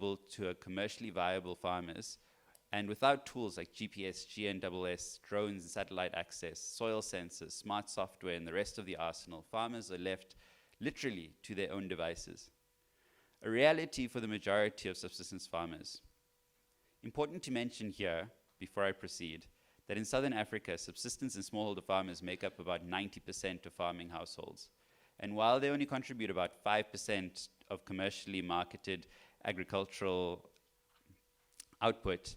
to a commercially viable farmers, and without tools like GPS, GNSS, drones and satellite access, soil sensors, smart software, and the rest of the arsenal, farmers are left literally to their own devices. A reality for the majority of subsistence farmers. Important to mention here, before I proceed, that in Southern Africa, subsistence and smallholder farmers make up about 90% of farming households. And while they only contribute about 5% of commercially marketed agricultural output,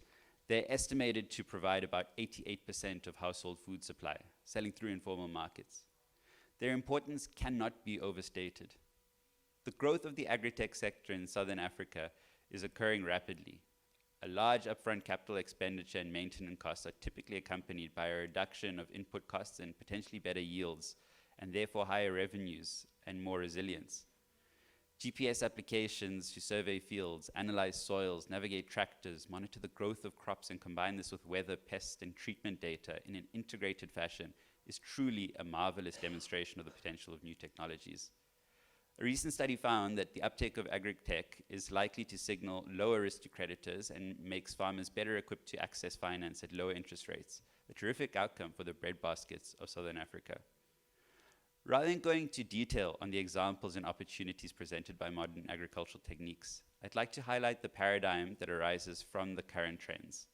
they're estimated to provide about 88% of household food supply, selling through informal markets. Their importance cannot be overstated. The growth of the agri-tech sector in Southern Africa is occurring rapidly. A large upfront capital expenditure and maintenance costs are typically accompanied by a reduction of input costs and potentially better yields, and therefore higher revenues and more resilience. GPS applications to survey fields, analyze soils, navigate tractors, monitor the growth of crops, and combine this with weather, pest, and treatment data in an integrated fashion is truly a marvelous demonstration of the potential of new technologies. A recent study found that the uptake of agri-tech is likely to signal lower risk to creditors and makes farmers better equipped to access finance at lower interest rates, a terrific outcome for the breadbaskets of Southern Africa. Rather than going into detail on the examples and opportunities presented by modern agricultural techniques, I'd like to highlight the paradigm that arises from the current trends.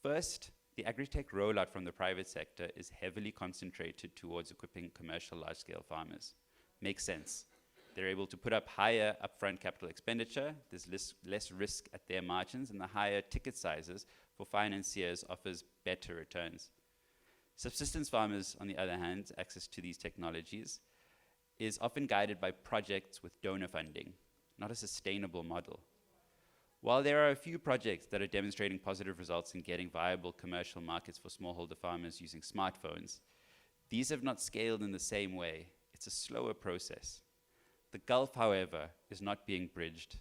First, the agri-tech rollout from the private sector is heavily concentrated towards equipping commercial large-scale farmers. Makes sense. They're able to put up higher upfront capital expenditure, there's less risk at their margins, and the higher ticket sizes for financiers offers better returns. Subsistence farmers, on the other hand, access to these technologies is often guided by projects with donor funding, not a sustainable model. While there are a few projects that are demonstrating positive results in getting viable commercial markets for smallholder farmers using smartphones, these have not scaled in the same way. It's a slower process. The gulf, however, is not being bridged.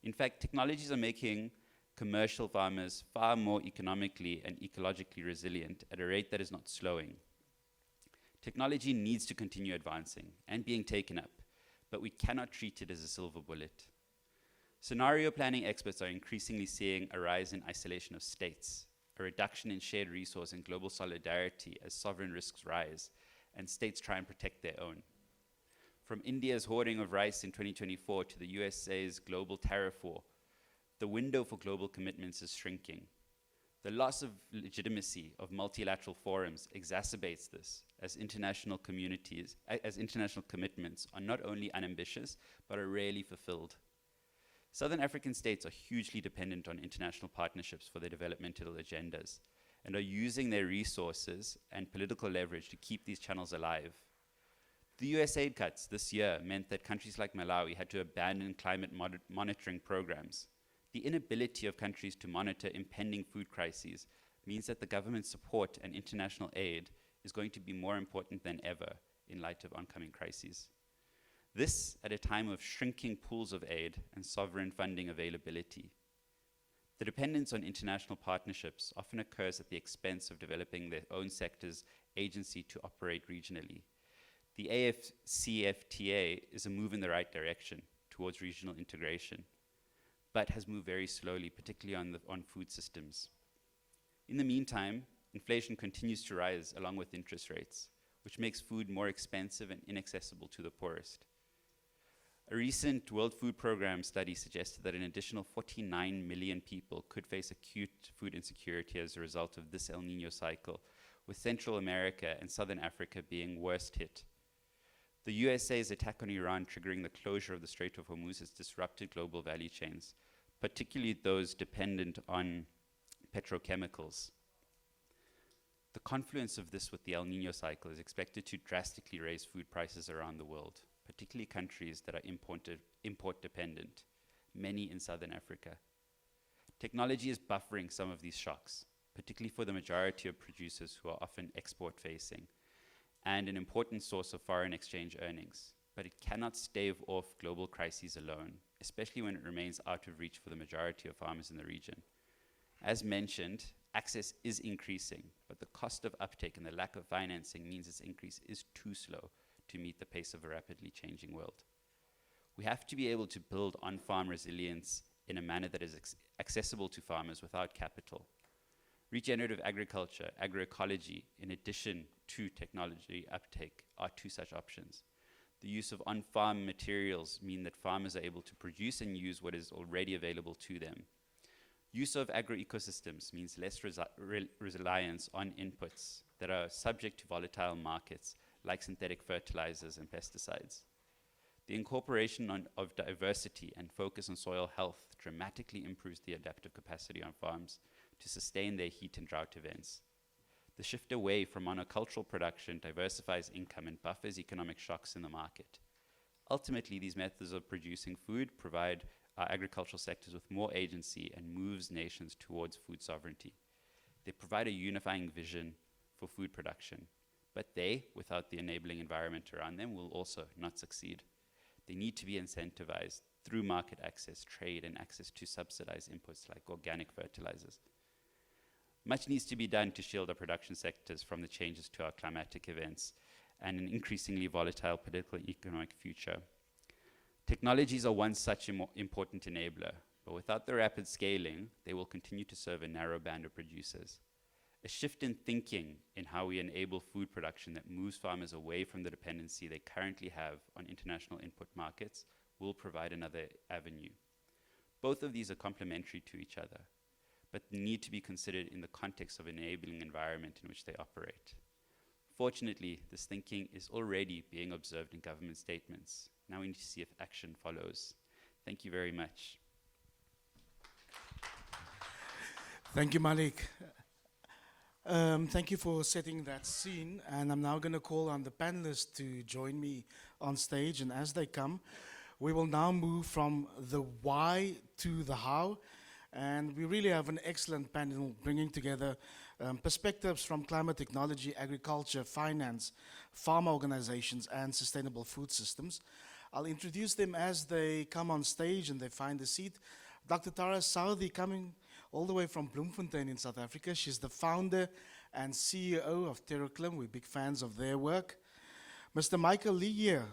In fact, technologies are making commercial farmers far more economically and ecologically resilient at a rate that is not slowing. Technology needs to continue advancing and being taken up, but we cannot treat it as a silver bullet. Scenario planning experts are increasingly seeing a rise in isolation of states, a reduction in shared resource and global solidarity as sovereign risks rise and states try and protect their own. From India's hoarding of rice in 2024 to the USA's global tariff war, the window for global commitments is shrinking. The loss of legitimacy of multilateral forums exacerbates this as international communities, as international commitments are not only unambitious, but are rarely fulfilled. Southern African states are hugely dependent on international partnerships for their developmental agendas and are using their resources and political leverage to keep these channels alive. The US aid cuts this year meant that countries like Malawi had to abandon climate monitoring programs. The inability of countries to monitor impending food crises means that the government support and international aid is going to be more important than ever in light of oncoming crises. This at a time of shrinking pools of aid and sovereign funding availability. The dependence on international partnerships often occurs at the expense of developing their own sector's agency to operate regionally. The AFCFTA is a move in the right direction towards regional integration, but has moved very slowly, particularly on food systems. In the meantime, inflation continues to rise along with interest rates, which makes food more expensive and inaccessible to the poorest. A recent World Food Programme study suggested that an additional 49 million people could face acute food insecurity as a result of this El Nino cycle, with Central America and Southern Africa being worst hit. The USA's attack on Iran triggering the closure of the Strait of Hormuz has disrupted global value chains, particularly those dependent on petrochemicals. The confluence of this with the El Nino cycle is expected to drastically raise food prices around the world, particularly countries that are import dependent, many in Southern Africa. Technology is buffering some of these shocks, particularly for the majority of producers who are often export facing, and an important source of foreign exchange earnings, but it cannot stave off global crises alone, especially when it remains out of reach for the majority of farmers in the region. As mentioned, access is increasing, but the cost of uptake and the lack of financing means its increase is too slow to meet the pace of a rapidly changing world. We have to be able to build on-farm resilience in a manner that is accessible to farmers without capital. Regenerative agriculture, agroecology, in addition to technology uptake, are two such options. The use of on-farm materials mean that farmers are able to produce and use what is already available to them. Use of agroecosystems means less reliance on inputs that are subject to volatile markets like synthetic fertilizers and pesticides. The incorporation of diversity and focus on soil health dramatically improves the adaptive capacity on farms to sustain their heat and drought events. The shift away from monocultural production diversifies income and buffers economic shocks in the market. Ultimately, these methods of producing food provide our agricultural sectors with more agency and moves nations towards food sovereignty. They provide a unifying vision for food production, but they, without the enabling environment around them, will also not succeed. They need to be incentivized through market access, trade, and access to subsidized inputs like organic fertilizers. Much needs to be done to shield our production sectors from the changes to our climatic events and an increasingly volatile political and economic future. Technologies are one such important enabler, but without the rapid scaling, they will continue to serve a narrow band of producers. A shift in thinking in how we enable food production that moves farmers away from the dependency they currently have on international input markets will provide another avenue. Both of these are complementary to each other, but need to be considered in the context of enabling environment in which they operate. Fortunately, this thinking is already being observed in government statements. Now we need to see if action follows. Thank you very much. Thank you, Malik. Thank you for setting that scene, and I'm now going to call on the panelists to join me on stage, and as they come, we will now move from the why to the how, and we really have an excellent panel bringing together perspectives from climate technology, agriculture, finance, farm organizations, and sustainable food systems. I'll introduce them as they come on stage and they find a seat. Dr. Tara Southey, coming all the way from Bloemfontein in South Africa. She's the founder and CEO of Terraclim. We're big fans of their work. Mr. Michael Lillier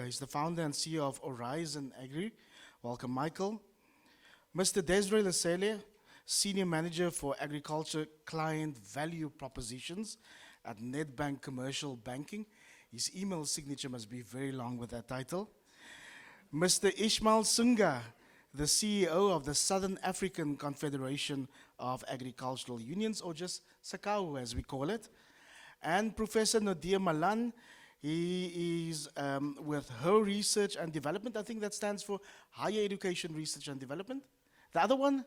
is the founder and CEO of Horizon Agri. Welcome, Michael. Mr. Desiree Lesele, Senior Manager for Agriculture Client Value Propositions at Nedbank Commercial Banking. His email signature must be very long with that title. Mr. Ishmael Sunga, the CEO of the Southern African Confederation of Agricultural Unions, or just SACAU as we call it. And Professor Nadir Malan, he is with Her Research and Development. I think that stands for Higher Education Research and Development. The other one?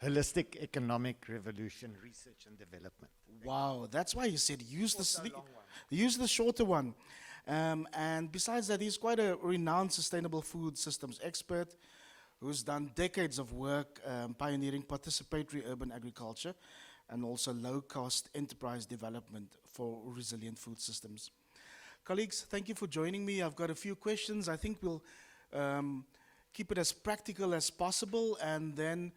Holistic Economic Revolution Research and Development. Wow, that's why you said use the shorter one. And besides that, he's quite a renowned sustainable food systems expert who's done decades of work pioneering participatory urban agriculture and also low-cost enterprise development for resilient food systems. Colleagues, thank you for joining me. I've got a few questions. I think we'll keep it as practical as possible, and then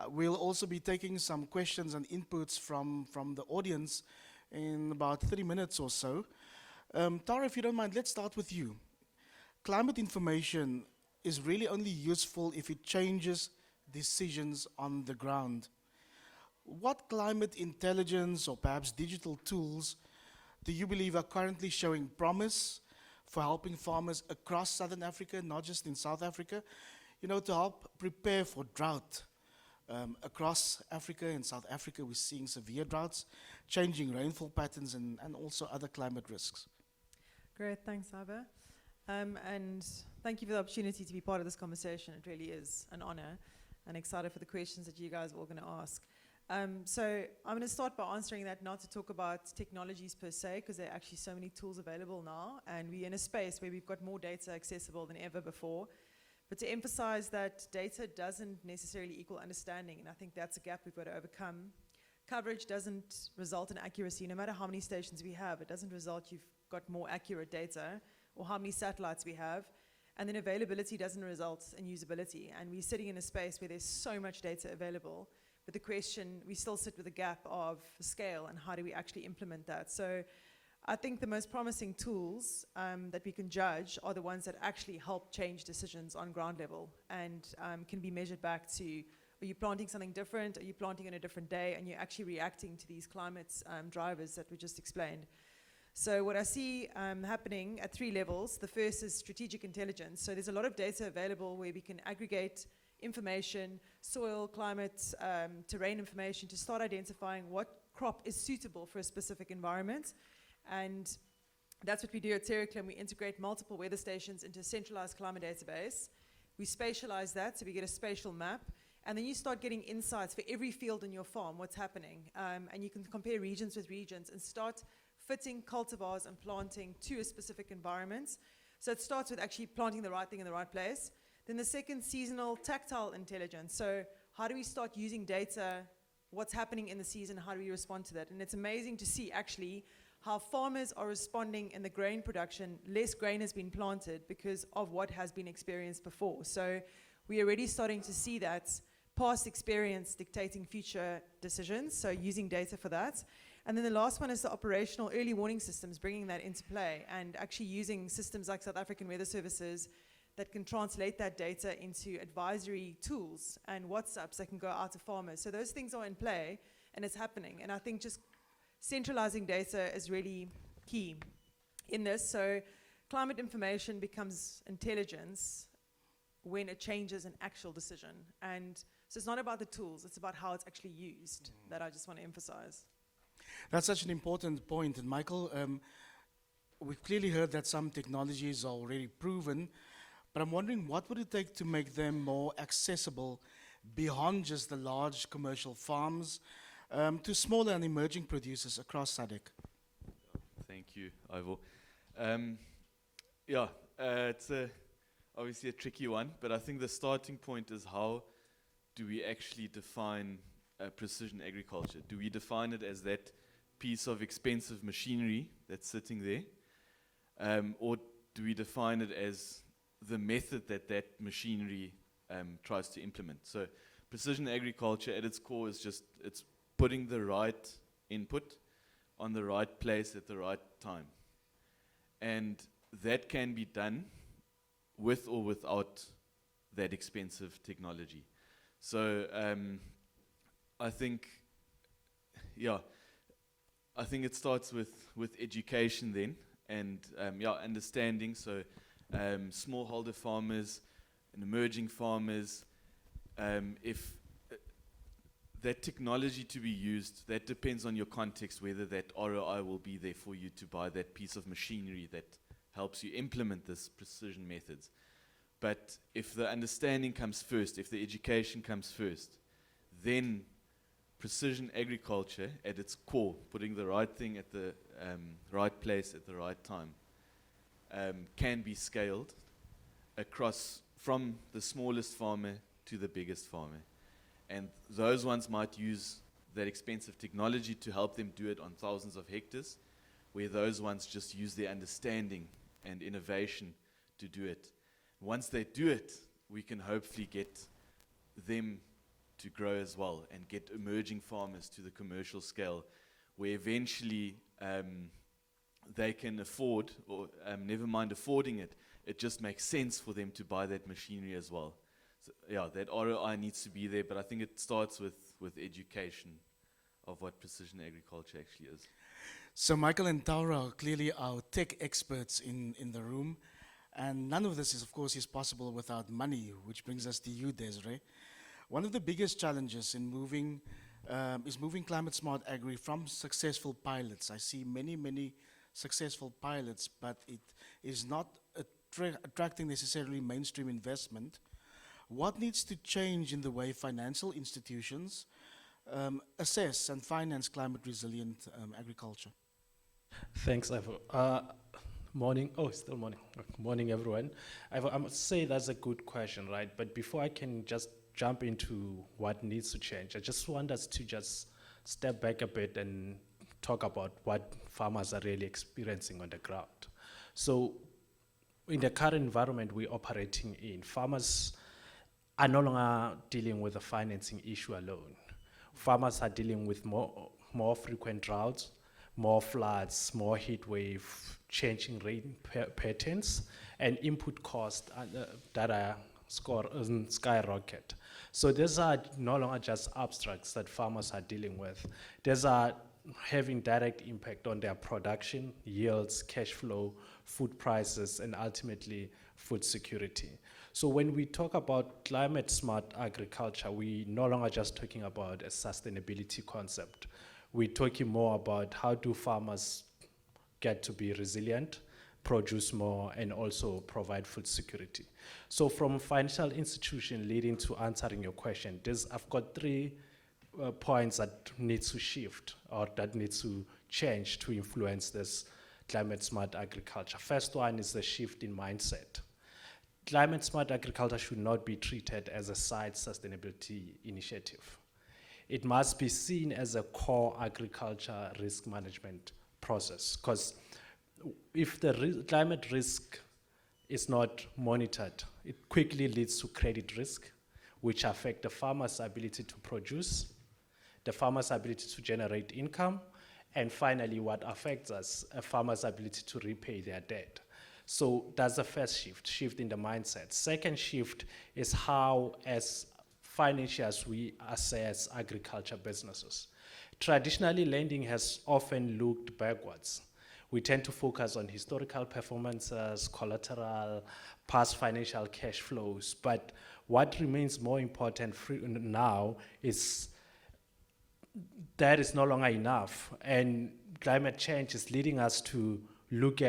we'll also be taking some questions and inputs from the audience in about 30 minutes or so. Tara, if you don't mind, let's start with you. Climate information is really only useful if it changes decisions on the ground. What climate intelligence or perhaps digital tools do you believe are currently showing promise for helping farmers across Southern Africa, not just in South Africa, to help prepare for drought? Across Africa, in South Africa, we're seeing severe droughts, changing rainfall patterns, and also other climate risks. Great, thanks, Ava. And thank you for the opportunity to be part of this conversation. It really is an honor, and excited for the questions that you guys are all going to ask. So I'm going to start by answering that, not to talk about technologies per se, because there are actually so many tools available now, and we're in a space where we've got more data accessible than ever before. But to emphasize that data doesn't necessarily equal understanding, and I think that's a gap we've got to overcome. Coverage doesn't result in accuracy. No matter how many stations we have, it doesn't result you've got more accurate data, or how many satellites we have. And then availability doesn't result in usability. And we're sitting in a space where there's so much data available, but the question, we still sit with a gap of scale and how do we actually implement that. So I think the most promising tools that we can judge are the ones that actually help change decisions on ground level and can be measured back to, are you planting something different? Are you planting on a different day? And you're actually reacting to these climate drivers that we just explained. So what I see happening at 3 levels, the first is strategic intelligence. So there's a lot of data available where we can aggregate information, soil, climate, terrain information to start identifying what crop is suitable for a specific environment. And that's what we do at Terraclim. We integrate multiple weather stations into a centralized climate database. We spatialize that, so we get a spatial map. And then you start getting insights for every field in your farm, what's happening. And you can compare regions with regions and start fitting cultivars and planting to a specific environment. So it starts with actually planting the right thing in the right place. Then the second, seasonal tactile intelligence. So how do we start using data, what's happening in the season, how do we respond to that? And it's amazing to see actually how farmers are responding in the grain production. Less grain has been planted because of what has been experienced before. So we're already starting to see that past experience dictating future decisions, so using data for that. And then the last one is the operational early warning systems, bringing that into play and actually using systems like South African Weather Services that can translate that data into advisory tools and WhatsApps that can go out to farmers. So those things are in play and it's happening. And I think just centralizing data is really key in this. So climate information becomes intelligence when it changes an actual decision. And so it's not about the tools, it's about how it's actually used that I just want to emphasize. That's such an important point. And Michael, we've clearly heard that some technologies are already proven, but I'm wondering what would it take to make them more accessible beyond just the large commercial farms to smaller and emerging producers across SADC? Thank you, Ivo. It's obviously a tricky one, but I think the starting point is how do we actually define precision agriculture? Do we define it as that piece of expensive machinery that's sitting there? Or do we define it as the method that that machinery tries to implement? So precision agriculture at its core is just, it's putting the right input on the right place at the right time. And that can be done with or without that expensive technology. So I think it starts with education then, and understanding. So smallholder farmers and emerging farmers, if that technology to be used, that depends on your context, whether that ROI will be there for you to buy that piece of machinery that helps you implement this precision methods. But if the understanding comes first, if the education comes first, then precision agriculture at its core, putting the right thing at the right place at the right time, can be scaled across from the smallest farmer to the biggest farmer. And those ones might use that expensive technology to help them do it on thousands of hectares, where those ones just use their understanding and innovation to do it. Once they do it, we can hopefully get them to grow as well and get emerging farmers to the commercial scale, where eventually they can afford, or never mind affording it, it just makes sense for them to buy that machinery as well. So, that ROI needs to be there, but I think it starts with education of what precision agriculture actually is. So Michael and Taura are clearly our tech experts in the room, and none of this is, of course, is possible without money, which brings us to you, Desiree. One of the biggest challenges in moving is moving climate smart agri from successful pilots. I see many successful pilots, but it is not attracting necessarily mainstream investment. What needs to change in the way financial institutions assess and finance climate resilient agriculture? Thanks, Ivo. Morning. Oh, still morning. Morning, everyone. Ivo, I must say that's a good question, right? But before I can just jump into what needs to change, I just want us to just step back a bit and talk about what farmers are really experiencing on the ground. So in the current environment we're operating in, farmers are no longer dealing with the financing issue alone. Farmers are dealing with more frequent droughts, more floods, more heat wave, changing rain patterns, and input costs that are skyrocket. So these are no longer just abstracts that farmers are dealing with. These are having direct impact on their production, yields, cash flow, food prices, and ultimately food security. So when we talk about climate smart agriculture, we no longer just talking about a sustainability concept. We're talking more about how do farmers get to be resilient, produce more, and also provide food security. So from financial institution leading to answering your question, I've got three points that need to shift or that need to change to influence this climate smart agriculture. First one is the shift in mindset. Climate smart agriculture should not be treated as a side sustainability initiative. It must be seen as a core agriculture risk management process, because if the climate risk is not monitored, it quickly leads to credit risk, which affect the farmer's ability to produce, the farmer's ability to generate income, and finally, what affects us, a farmer's ability to repay their debt. So that's the first shift in the mindset. Second shift is how, as financiers, we assess agriculture businesses. Traditionally, lending has often looked backwards. We tend to focus on historical performances, collateral, past financial cash flows, but what remains more important now is that is no longer enough, and climate change is leading us to look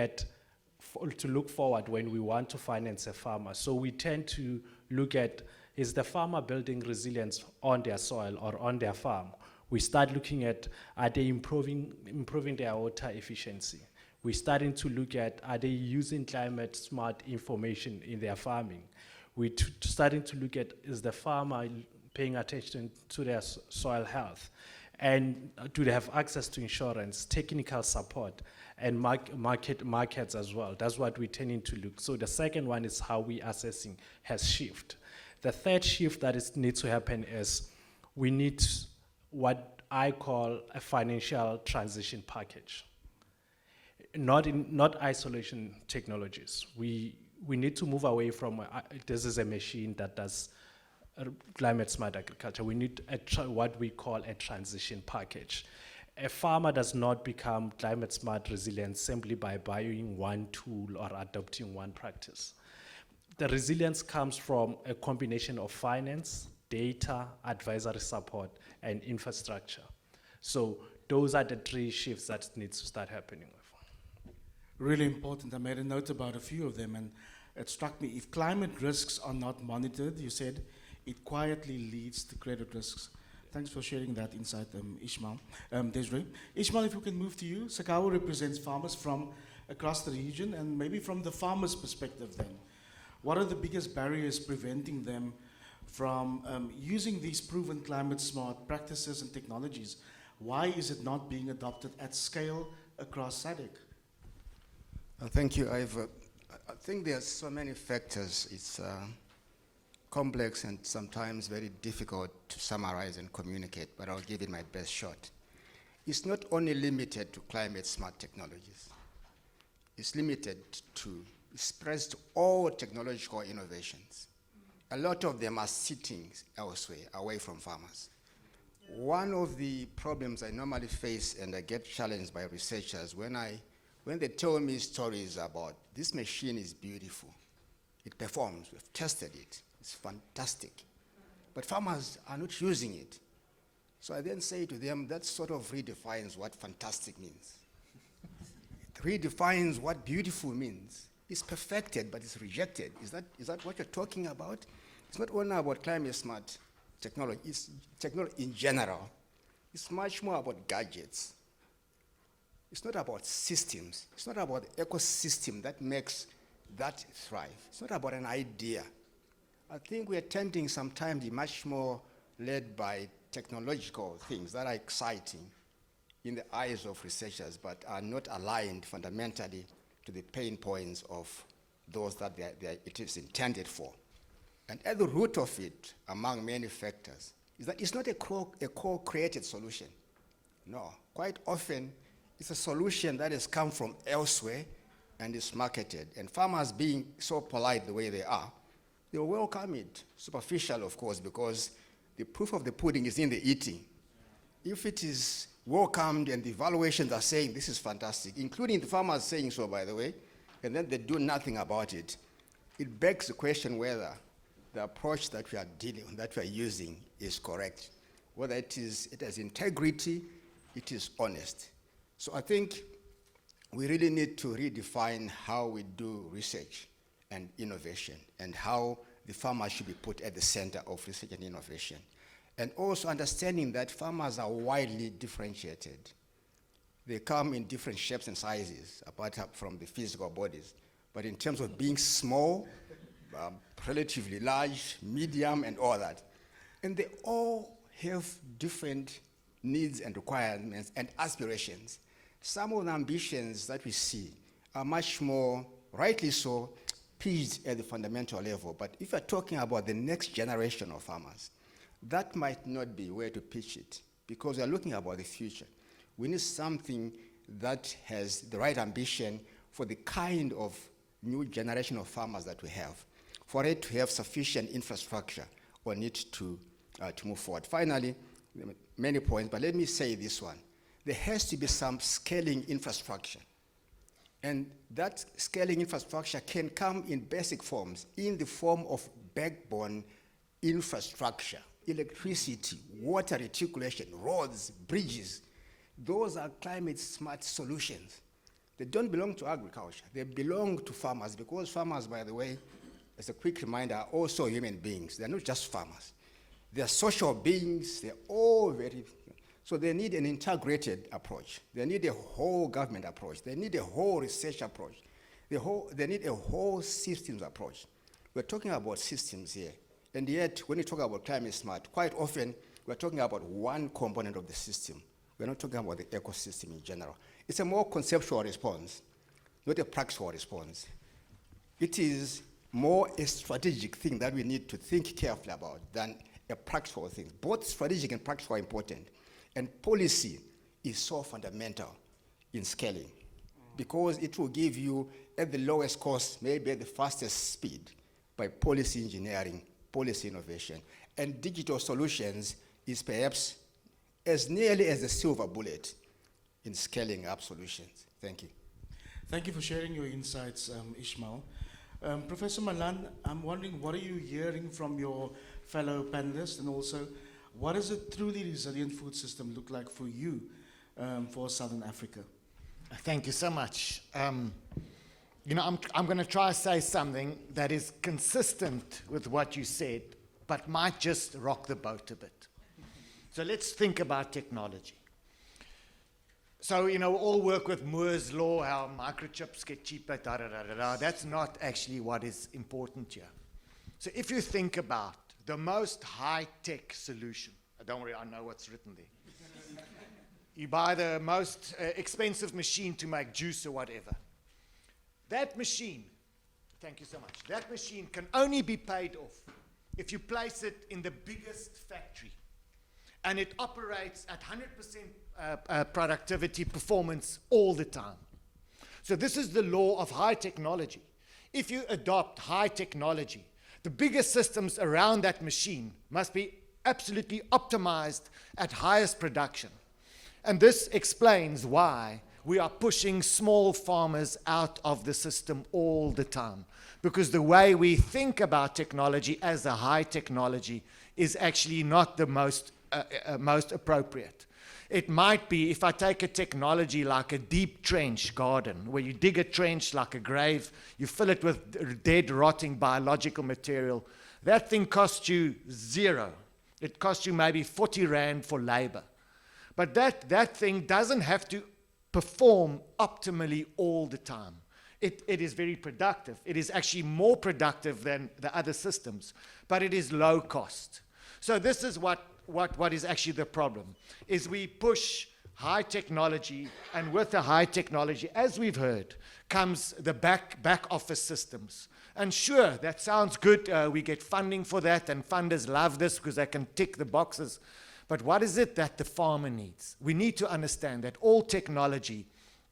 forward when we want to finance a farmer. So we tend to look at, is the farmer building resilience on their soil or on their farm? We start looking at, are they improving their water efficiency? We're starting to look at, are they using climate smart information in their farming? We're starting to look at, is the farmer paying attention to their soil health? And do they have access to insurance, technical support, and markets as well? That's what we're tending to look. So the second one is how we assessing has shifted. The third shift that needs to happen is we need what I call a financial transition package. Not isolation technologies. We need to move away from this is a machine that does climate smart agriculture. We need what we call a transition package. A farmer does not become climate smart resilient simply by buying one tool or adopting one practice. The resilience comes from a combination of finance, data, advisory support, and infrastructure. So those are the three shifts that needs to start happening with. Really important. I made a note about a few of them, and it struck me. If climate risks are not monitored, you said, it quietly leads to credit risks. Thanks for sharing that insight, Ishmael. Desiree. Ishmael, if we can move to you. Sakao represents farmers from across the region, and maybe from the farmer's perspective then. What are the biggest barriers preventing them from using these proven climate smart practices and technologies? Why is it not being adopted at scale across SADC? Thank you. I think there's so many factors. It's complex and sometimes very difficult to summarize and communicate, but I'll give it my best shot. It's not only limited to climate smart technologies. It's spreads to all technological innovations. A lot of them are sitting elsewhere, away from farmers. One of the problems I normally face, and I get challenged by researchers, when they tell me stories about this machine is beautiful, it performs, we've tested it, it's fantastic, but farmers are not using it. So I then say to them, that sort of redefines what fantastic means. It redefines what beautiful means. It's perfected, but it's rejected. Is that what you're talking about? It's not only about climate smart technology, it's technology in general. It's much more about gadgets. It's not about systems. It's not about the ecosystem that makes that thrive. It's not about an idea. I think we are tending sometimes to be much more led by technological things that are exciting in the eyes of researchers, but are not aligned fundamentally to the pain points of those that it is intended for. And at the root of it, among many factors, is that it's not a co-created solution. No, quite often it's a solution that has come from elsewhere and is marketed. And farmers being so polite the way they are, they'll welcome it. Superficial, of course, because the proof of the pudding is in the eating. If it is welcomed and the evaluations are saying this is fantastic, including the farmers saying so, by the way, and then they do nothing about it, it begs the question whether the approach that we are using is correct, whether it has integrity, it is honest. So I think we really need to redefine how we do research and innovation and how the farmer should be put at the center of research and innovation. And also understanding that farmers are widely differentiated. They come in different shapes and sizes, apart from the physical bodies. But in terms of being small, relatively large, medium, and all that. And they all have different needs and requirements and aspirations. Some of the ambitions that we see are much more, rightly so, pitched at the fundamental level. But if you're talking about the next generation of farmers, that might not be where to pitch it, because we're looking about the future. We need something that has the right ambition for the kind of new generation of farmers that we have, for it to have sufficient infrastructure on it to move forward. Finally, many points, but let me say this one. There has to be some scaling infrastructure. And that scaling infrastructure can come in basic forms, in the form of backbone infrastructure, electricity, water reticulation, roads, bridges. Those are climate smart solutions. They don't belong to agriculture. They belong to farmers, because farmers, by the way, as a quick reminder, are also human beings. They're not just farmers. They're social beings. They're all very... So they need an integrated approach. They need a whole government approach. They need a whole research approach. They need a whole systems approach. We're talking about systems here. And yet, when we talk about climate smart, quite often we're talking about one component of the system. We're not talking about the ecosystem in general. It's a more conceptual response, not a practical response. It is more a strategic thing that we need to think carefully about than a practical thing. Both strategic and practical are important. And policy is so fundamental in scaling, because it will give you, at the lowest cost, maybe at the fastest speed, by policy engineering, policy innovation. And digital solutions is perhaps as nearly as a silver bullet in scaling up solutions. Thank you. Thank you for sharing your insights, Ishmael. Professor Malan, I'm wondering, what are you hearing from your fellow panelists, and also, what does a truly resilient food system look like for you for Southern Africa? Thank you so much. You know, I'm going to try to say something that is consistent with what you said, but might just rock the boat a bit. So let's think about technology. So, you know, we all work with Moore's law, how microchips get cheaper, da-da-da-da-da. That's not actually what is important here. So if you think about the most high-tech solution, don't worry, I know what's written there. You buy the most expensive machine to make juice or whatever. That machine, thank you so much, that machine can only be paid off if you place it in the biggest factory and it operates at 100% productivity performance all the time. So this is the law of high technology. If you adopt high technology, the biggest systems around that machine must be absolutely optimized at highest production. And this explains why we are pushing small farmers out of the system all the time. Because the way we think about technology as a high technology is actually not the most appropriate. It might be, if I take a technology like a deep trench garden, where you dig a trench like a grave, you fill it with dead, rotting biological material, that thing costs you zero. It costs you maybe 40 Rand for labor. But that thing doesn't have to perform optimally all the time. It is very productive. It is actually more productive than the other systems, but it is low cost. So this is what is actually the problem, is we push high technology, and with the high technology, as we've heard, comes the back office systems. And sure, that sounds good. We get funding for that, and funders love this because they can tick the boxes. But what is it that the farmer needs? We need to understand that all technology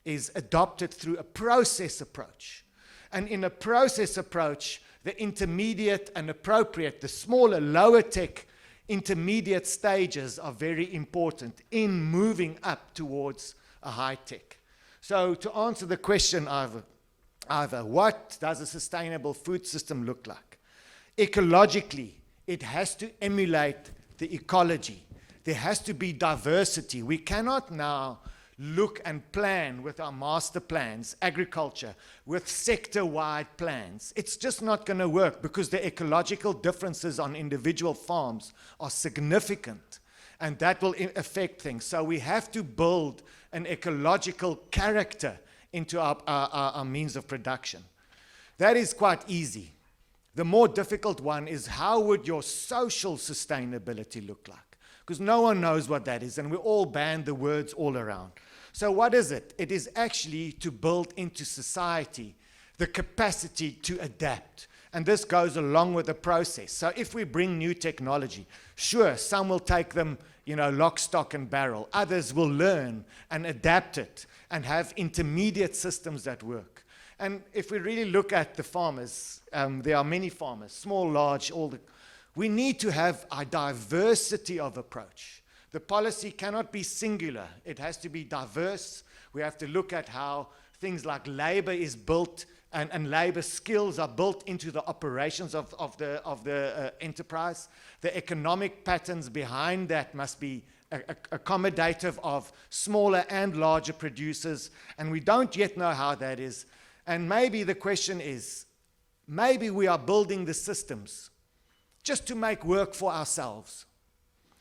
is adopted through a process approach. And in a process approach, the intermediate and appropriate, the smaller, lower tech intermediate stages are very important in moving up towards a high tech. So to answer the question, Ivor, what does a sustainable food system look like? Ecologically, it has to emulate the ecology. There has to be diversity. We cannot now look and plan with our master plans, agriculture, with sector-wide plans. It's just not going to work because the ecological differences on individual farms are significant, and that will affect things. So we have to build an ecological character into our means of production. That is quite easy. The more difficult one is, how would your social sustainability look like? Because no one knows what that is, and we all ban the words all around. So what is it? It is actually to build into society the capacity to adapt. And this goes along with the process. So if we bring new technology, sure, some will take them, lock, stock, and barrel. Others will learn and adapt it and have intermediate systems that work. And if we really look at the farmers, there are many farmers, small, large, we need to have a diversity of approach. The policy cannot be singular. It has to be diverse. We have to look at how things like labor is built and labor skills are built into the operations of the enterprise. The economic patterns behind that must be accommodative of smaller and larger producers, and we don't yet know how that is. And maybe the question is, maybe we are building the systems just to make work for ourselves.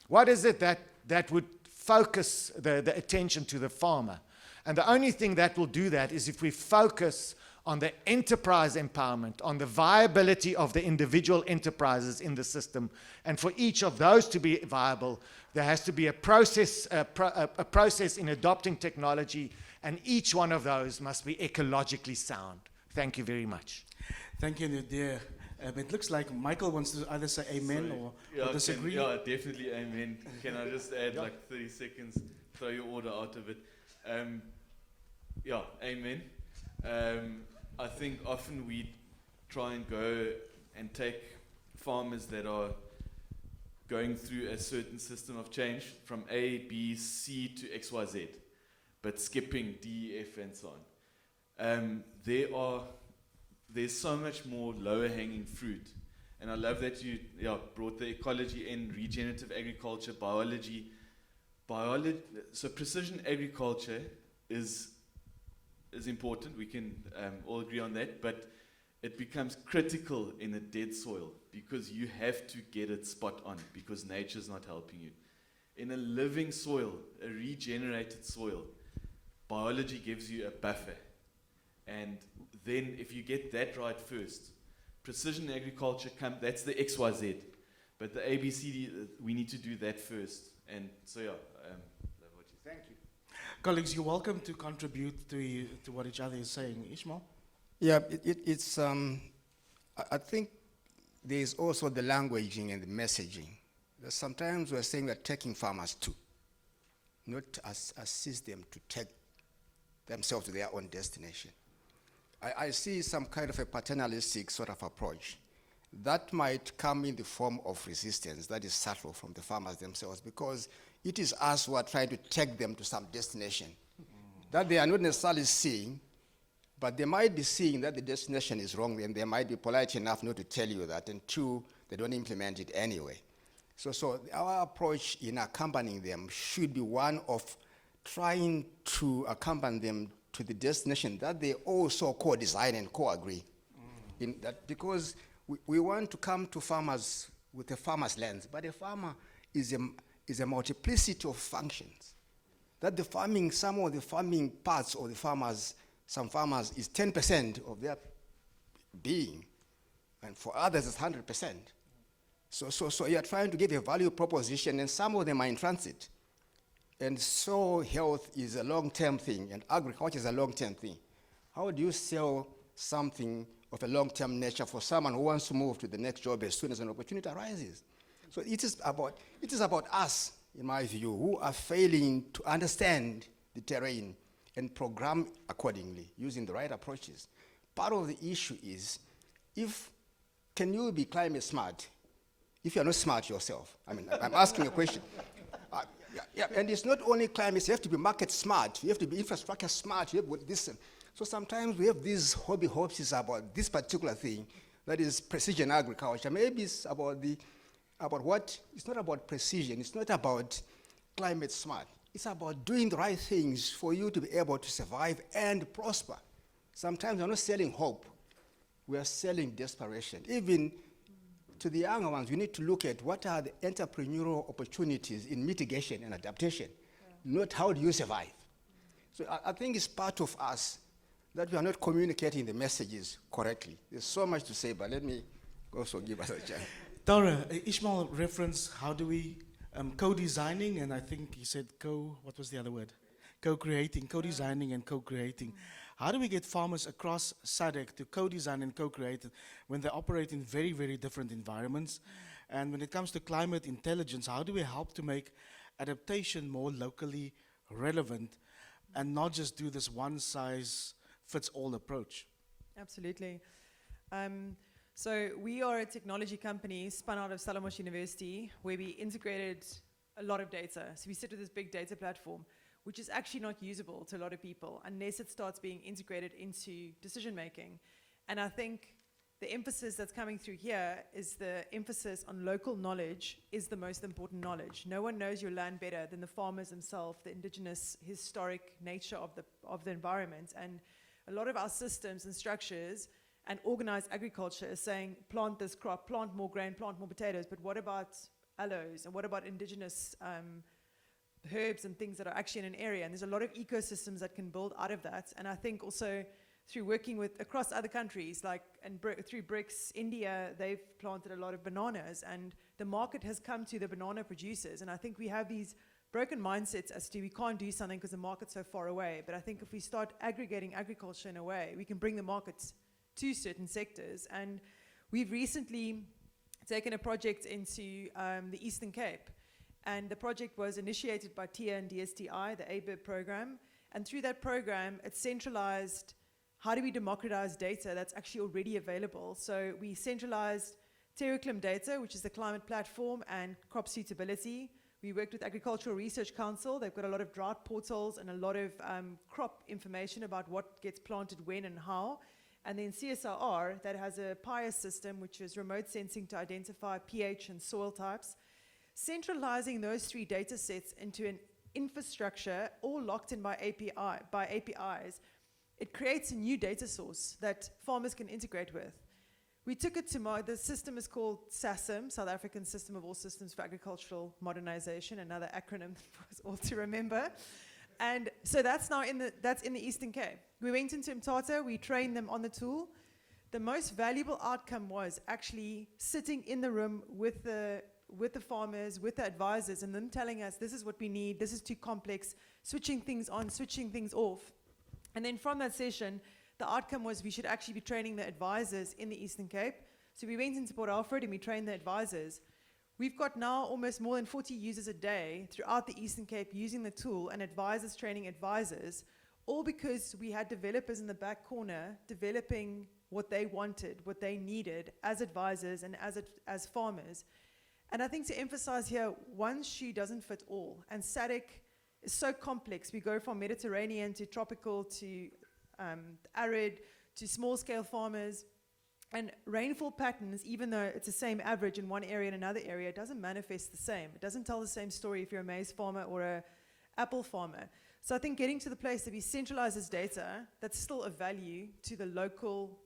What is it that would focus the attention to the farmer? And the only thing that will do that is if we focus on the enterprise empowerment, on the viability of the individual enterprises in the system. And for each of those to be viable, there has to be a process in adopting technology, and each one of those must be ecologically sound. Thank you very much. Thank you, Nadir. It looks like Michael wants to either say amen or disagree. Yeah, definitely amen. Can I just add like 30 seconds, throw your order out of it? Amen. I think often we try and go and take farmers that are going through a certain system of change from A, B, C to X, Y, Z, but skipping D, F, and so on. There's so much more lower hanging fruit. And I love that you brought the ecology in, regenerative agriculture, biology. So precision agriculture is important. We can all agree on that, but it becomes critical in a dead soil because you have to get it spot on because nature's not helping you. In a living soil, a regenerated soil, biology gives you a buffer. And then if you get that right first, precision agriculture that's the XYZ. But the ABCD, we need to do that first. And so love what you say. Thank you. Colleagues, you're welcome to contribute to what each other is saying. Ishmael? Yeah, it's. I think there is also the languaging and the messaging. Sometimes we're saying we're taking farmers too, not assist them to take themselves to their own destination. I see some kind of a paternalistic sort of approach that might come in the form of resistance that is subtle from the farmers themselves, because it is us who are trying to take them to some destination that they are not necessarily seeing, but they might be seeing that the destination is wrong, and they might be polite enough not to tell you that, and two, they don't implement it anyway. So our approach in accompanying them should be one of trying to accompany them to the destination that they also co-design and co-agree. In that, because we want to come to farmers with a farmer's lens, but a farmer is a multiplicity of functions. That some of the farming parts of the farmers, some farmers is 10% of their being, and for others it's 100%. So you're trying to give a value proposition, and some of them are in transit. And soil health is a long-term thing, and agriculture is a long-term thing. How do you sell something of a long-term nature for someone who wants to move to the next job as soon as an opportunity arises? So it is about us in my view, who are failing to understand the terrain and program accordingly, using the right approaches. Part of the issue is, can you be climate smart if you're not smart yourself? I mean, I'm asking a question. And it's not only climate, you have to be market smart, you have to be infrastructure smart, you have this. So sometimes we have these hobby horses about this particular thing, that is precision agriculture. Maybe it's about it's not about precision, it's not about climate smart. It's about doing the right things for you to be able to survive and prosper. Sometimes we're not selling hope, we are selling desperation. Even to the younger ones, we need to look at what are the entrepreneurial opportunities in mitigation and adaptation, not how do you survive. So I think it's part of us that we are not communicating the messages correctly. There's so much to say, but let me also give us a chance. Tara, Ishmael referenced how do we co-designing, and I think he said what was the other word? Co-creating, co-designing and co-creating. How do we get farmers across SADC to co-design and co-create when they operate in very, very different environments? And when it comes to climate intelligence, how do we help to make adaptation more locally relevant and not just do this one-size-fits-all approach? Absolutely. So we are a technology company spun out of Stellenbosch University where we integrated a lot of data. So we sit with this big data platform, which is actually not usable to a lot of people unless it starts being integrated into decision making. And I think the emphasis that's coming through here is the emphasis on local knowledge is the most important knowledge. No one knows your land better than the farmers themselves, the indigenous historic nature of the environment. And a lot of our systems and structures and organized agriculture is saying, plant this crop, plant more grain, plant more potatoes, but what about aloes, and what about indigenous herbs and things that are actually in an area? And there's a lot of ecosystems that can build out of that. And I think also through working with across other countries, like through BRICS, India, they've planted a lot of bananas, and the market has come to the banana producers. And I think we have these broken mindsets as to we can't do something because the market's so far away. But I think if we start aggregating agriculture in a way, we can bring the markets to certain sectors. And we've recently taken a project into the Eastern Cape. And the project was initiated by TIA and DSTI, the ABIB program. And through that program, it centralized how do we democratize data that's actually already available. So we centralized TerraClim data, which is the climate platform, and crop suitability. We worked with Agricultural Research Council. They've got a lot of drought portals and a lot of crop information about what gets planted when and how. And then CSIR, that has a PIAS system, which is remote sensing to identify pH and soil types. Centralizing those three data sets into an infrastructure, all locked in by APIs, it creates a new data source that farmers can integrate with. We took it to the system is called SASM, South African System of All Systems for Agricultural Modernization, another acronym for us all to remember. And so that's now in the Eastern Cape. We went into Mthatha, we trained them on the tool. The most valuable outcome was actually sitting in the room with the farmers, with the advisors, and them telling us, this is what we need, this is too complex, switching things on, switching things off. And then from that session, the outcome was we should actually be training the advisors in the Eastern Cape. So we went into Port Alfred and we trained the advisors. We've got now almost more than 40 users a day throughout the Eastern Cape using the tool, and advisors training advisors, all because we had developers in the back corner developing what they wanted, what they needed as advisors and as farmers. And I think to emphasize here, one shoe doesn't fit all. And SADC is so complex. We go from Mediterranean to tropical to arid to small-scale farmers. And rainfall patterns, even though it's the same average in one area and another area, it doesn't manifest the same. It doesn't tell the same story if you're a maize farmer or an apple farmer. So I think getting to the place that we centralize this data, that's still of value to the local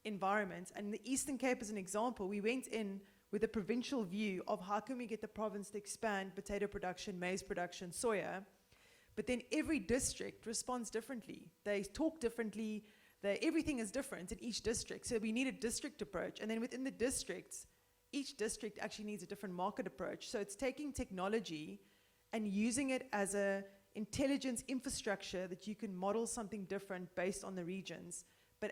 environment. And the Eastern Cape is an example. We went in with a provincial view of how can we get the province to expand potato production, maize production, soya. But then every district responds differently. They talk differently. Everything is different in each district. So we need a district approach. And then within the districts, each district actually needs a different market approach. So it's taking technology and using it as an intelligence infrastructure that you can model something different based on the regions. But